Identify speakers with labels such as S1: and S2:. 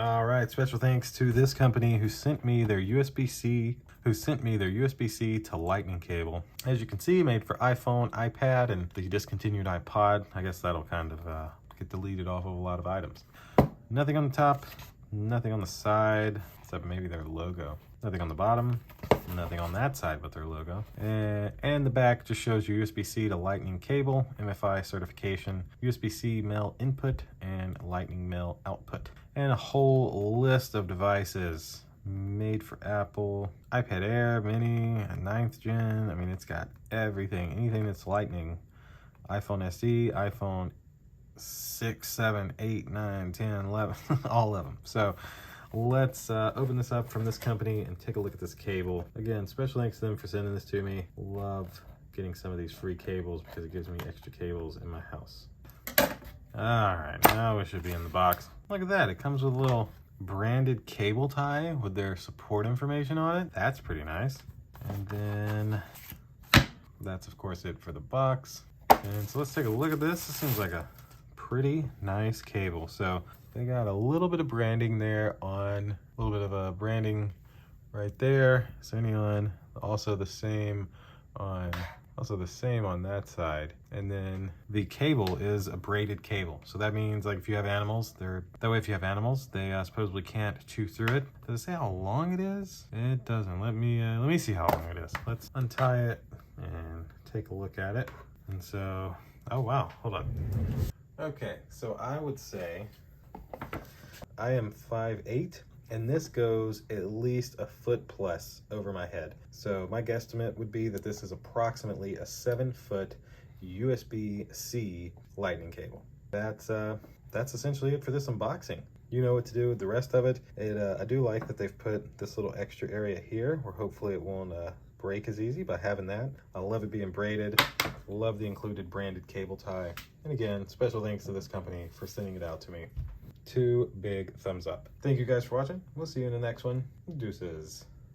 S1: All right, special thanks to this company who sent me their USB-C to Lightning cable. As you can see, made for iPhone, iPad, and the discontinued iPod. I guess that'll kind of get deleted off of a lot of items. Nothing on the top, nothing on the side, except maybe their logo. Nothing on the bottom, nothing on that side but their logo. And the back just shows your USB-C to Lightning cable, MFI certification, USB-C male input, and Lightning male output. And a whole list of devices made for Apple, iPad Air, Mini, 9th gen. I mean, it's got everything, anything that's Lightning. iPhone SE, iPhone 6, 7, 8, 9, 10, 11, all of them. So let's open this up from this company and take a look at this cable. Again, special thanks to them for sending this to me. Love getting some of these free cables because it gives me extra cables in my house. All right, now we should be in the box. Look at that, it comes with a little branded cable tie with their support information on it. That's pretty nice. And then that's of course it for the box. And so let's take a look at this. This seems like a pretty nice cable. So they got a little bit of branding there on, a little bit of a branding right there. Sony on, also the same on that side. And then the cable is a braided cable. So that means like if you have animals, they supposedly can't chew through it. Does it say how long it is? It doesn't. Let me see how long it is. Let's untie it and take a look at it. And so, oh wow, hold on. Okay, so I would say I am 5'8", and this goes at least a foot plus over my head. So my guesstimate would be that this is approximately a 7-foot USB-C Lightning cable. That's essentially it for this unboxing. You know what to do with the rest of it. I do like that they've put this little extra area here where hopefully it won't break as easy by having that. I love it being braided. Love the included branded cable tie. And again, special thanks to this company for sending it out to me. 2 big thumbs up. Thank you guys for watching. We'll see you in the next one. Deuces.